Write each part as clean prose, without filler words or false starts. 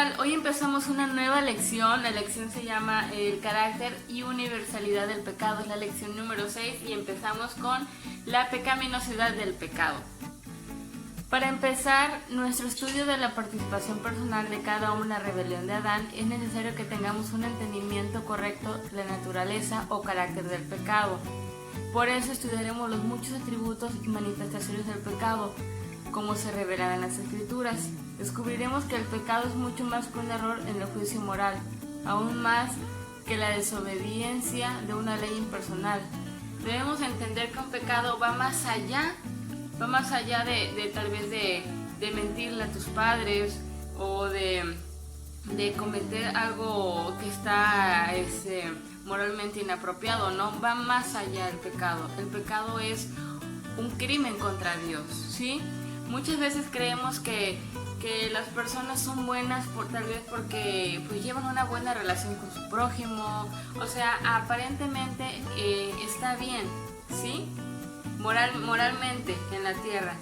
tal? Hoy empezamos una nueva lección. La lección se llama El carácter y universalidad del pecado. Es la lección número 6 y empezamos con la pecaminosidad del pecado. Para empezar nuestro estudio de la participación personal de cada hombre en la rebelión de Adán, es necesario que tengamos un entendimiento correcto de la naturaleza o carácter del pecado. Por eso estudiaremos los muchos atributos y manifestaciones del pecado, como se revelan en las Escrituras. Descubriremos que el pecado es mucho más que un error en el juicio moral, aún más que la desobediencia de una ley impersonal. Debemos entender que un pecado va más allá de tal vez de mentirle a tus padres o de cometer algo que está moralmente inapropiado, ¿no? Va más allá del pecado. El pecado es un crimen contra Dios, ¿sí? Muchas veces creemos que las personas son buenas tal vez porque pues llevan una buena relación con su prójimo, o sea, aparentemente está bien, ¿sí? Moralmente en la tierra,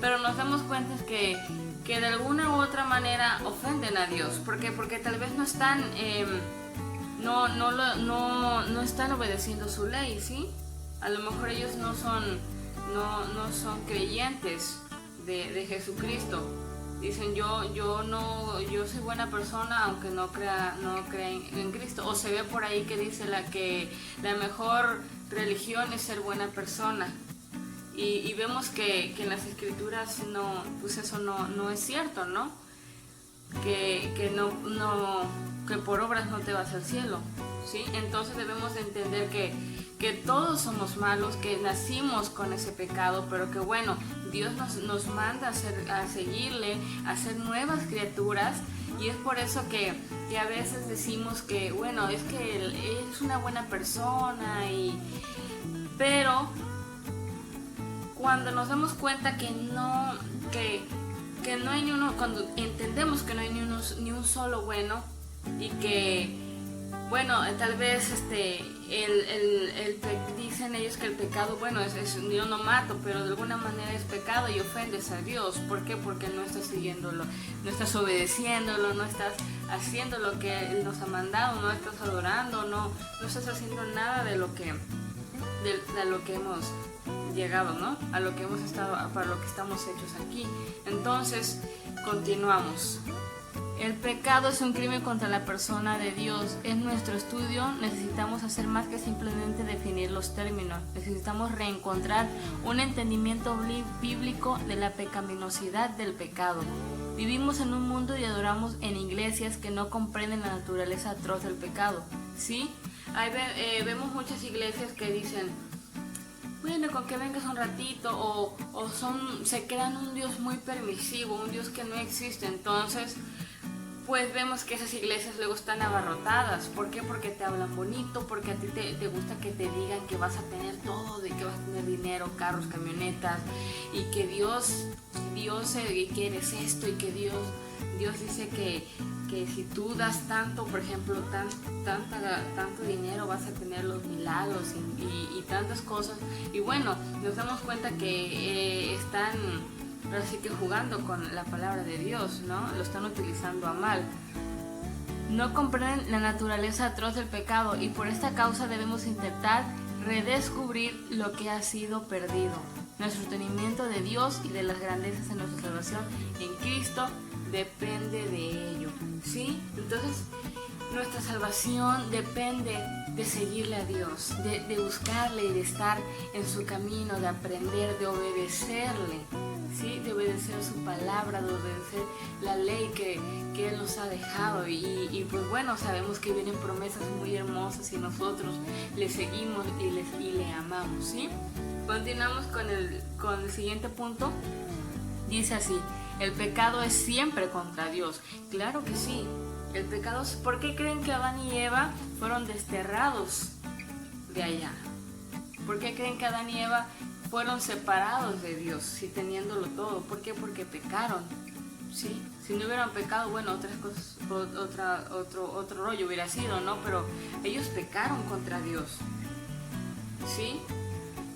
pero nos damos cuenta que de alguna u otra manera ofenden a Dios. ¿Por qué? Porque tal vez no están no están obedeciendo su ley, ¿sí? A lo mejor ellos no son creyentes de Jesucristo. Dicen yo soy buena persona aunque no crea en Cristo. O se ve por ahí que dice que la mejor religión es ser buena persona. Y vemos que en las Escrituras pues eso no es cierto, ¿no? Que por obras no te vas al cielo, ¿sí? Entonces debemos de entender que todos somos malos, que nacimos con ese pecado, pero que bueno, Dios nos manda a seguirle, a ser nuevas criaturas, y es por eso que a veces decimos que bueno, es que él es una buena persona, pero cuando nos damos cuenta que no hay ni uno, cuando entendemos que no hay ni un solo bueno, y que bueno, tal vez dicen ellos que el pecado, bueno, yo no mato, pero de alguna manera es pecado y ofendes a Dios. ¿Por qué? Porque no estás siguiéndolo, no estás obedeciéndolo, no estás haciendo lo que Él nos ha mandado, no estás adorando, no estás haciendo nada de lo que hemos llegado, ¿no? A lo que hemos estado, para lo que estamos hechos aquí. Entonces, continuamos. El pecado es un crimen contra la persona de Dios. En nuestro estudio necesitamos hacer más que simplemente definir los términos. Necesitamos reencontrar un entendimiento bíblico de la pecaminosidad del pecado. Vivimos en un mundo y adoramos en iglesias que no comprenden la naturaleza atroz del pecado, ¿sí? Vemos muchas iglesias que dicen, bueno, con que vengas un ratito, o se crean un Dios muy permisivo, un Dios que no existe. Entonces pues vemos que esas iglesias luego están abarrotadas. ¿Por qué? Porque te hablan bonito, porque a ti te gusta que te digan que vas a tener todo, de que vas a tener dinero, carros, camionetas, y que Dios que eres esto, y que Dios dice que si tú das tanto, por ejemplo, tanto dinero, vas a tener los milagros y tantas cosas. Y bueno, nos damos cuenta que están así que jugando con la palabra de Dios, ¿no? Lo están utilizando a mal. No comprenden la naturaleza atroz del pecado, y por esta causa debemos intentar redescubrir lo que ha sido perdido. Nuestro entendimiento de Dios y de las grandezas de nuestra salvación en Cristo depende de ello, ¿sí? Entonces, nuestra salvación depende de seguirle a Dios, de buscarle y de estar en su camino, de aprender, de obedecerle, ¿sí? De obedecer su palabra, de obedecer la ley que Él nos ha dejado. Y pues bueno, sabemos que vienen promesas muy hermosas y nosotros le seguimos y le amamos, ¿sí? Continuamos con el siguiente punto. Dice así: el pecado es siempre contra Dios. Claro que sí. El pecado, ¿por qué creen que Adán y Eva fueron desterrados de allá? ¿Por qué creen que Adán y Eva fueron separados de Dios, si teniéndolo todo? ¿Por qué? Porque pecaron, ¿sí? Si no hubieran pecado, bueno, otras cosas, otro rollo hubiera sido, ¿no? Pero ellos pecaron contra Dios, ¿sí?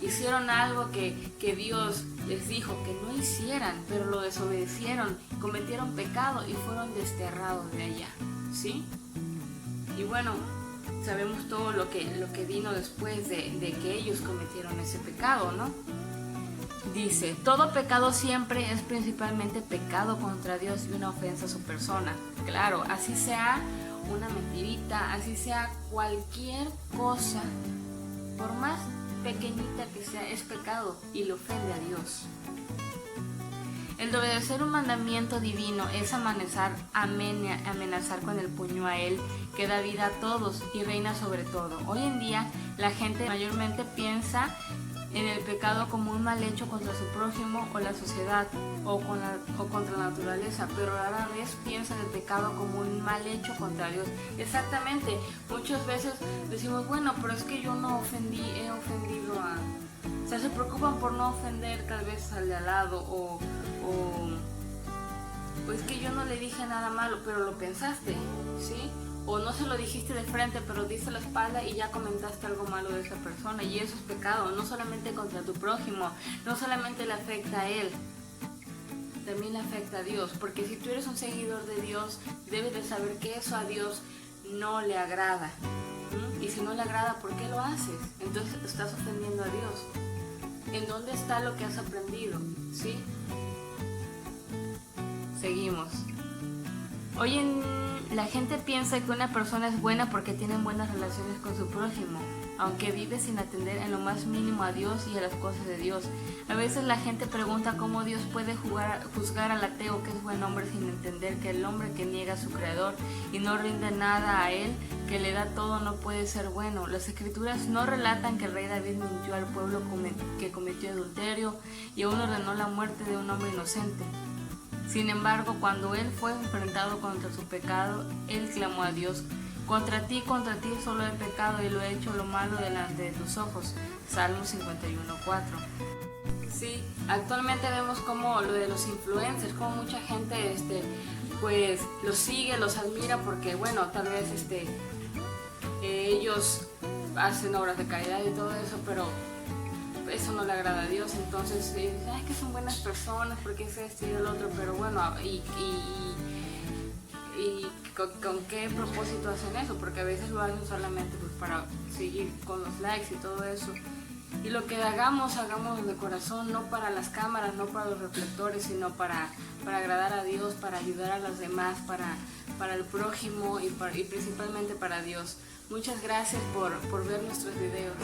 hicieron algo que Dios les dijo que no hicieran, pero lo desobedecieron, cometieron pecado y fueron desterrados de allá, ¿sí? Y bueno, sabemos todo lo que vino después de que ellos cometieron ese pecado, ¿no? Dice, todo pecado siempre es principalmente pecado contra Dios y una ofensa a su persona. Claro, así sea una mentirita, así sea cualquier cosa, por más pequeñita que sea, es pecado y le ofende a Dios. El de obedecer un mandamiento divino es amenazar con el puño a Él, que da vida a todos y reina sobre todo. Hoy en día la gente mayormente piensa en el pecado como un mal hecho contra su prójimo o la sociedad o contra la naturaleza, pero rara vez piensa en el pecado como un mal hecho contra Dios. Exactamente, muchas veces decimos, bueno, pero es que yo no he ofendido a... O sea, se preocupan por no ofender tal vez al de al lado o es que yo no le dije nada malo, pero lo pensaste, ¿sí? O no se lo dijiste de frente, pero diste la espalda y ya comentaste algo malo de esa persona. Y eso es pecado, no solamente contra tu prójimo, no solamente le afecta a él, también le afecta a Dios. Porque si tú eres un seguidor de Dios, debes de saber que eso a Dios no le agrada. Y si no le agrada, ¿por qué lo haces? Entonces estás ofendiendo a Dios. ¿En dónde está lo que has aprendido? ¿Sí? Seguimos. La gente piensa que una persona es buena porque tiene buenas relaciones con su prójimo, aunque vive sin atender en lo más mínimo a Dios y a las cosas de Dios. A veces la gente pregunta cómo Dios puede juzgar al ateo que es buen hombre sin entender que el hombre que niega a su creador y no rinde nada a él, que le da todo, no puede ser bueno. Las escrituras no relatan que el rey David mintió al pueblo que cometió adulterio y aún ordenó la muerte de un hombre inocente. Sin embargo, cuando él fue enfrentado contra su pecado, él clamó a Dios: contra ti solo he pecado y lo he hecho lo malo delante de tus ojos. Salmo 51:4. Sí, actualmente vemos como lo de los influencers, como mucha gente pues los sigue, los admira porque bueno, tal vez ellos hacen obras de caridad y todo eso, pero eso no le agrada a Dios. Entonces que son buenas personas porque es esto y el otro, pero bueno, y con qué propósito hacen eso, porque a veces lo hacen solamente pues para seguir con los likes y todo eso. Y lo que hagamos de corazón, no para las cámaras, no para los reflectores, sino para agradar a Dios, para ayudar a los demás, para el prójimo y principalmente para Dios. Muchas gracias por ver nuestros videos.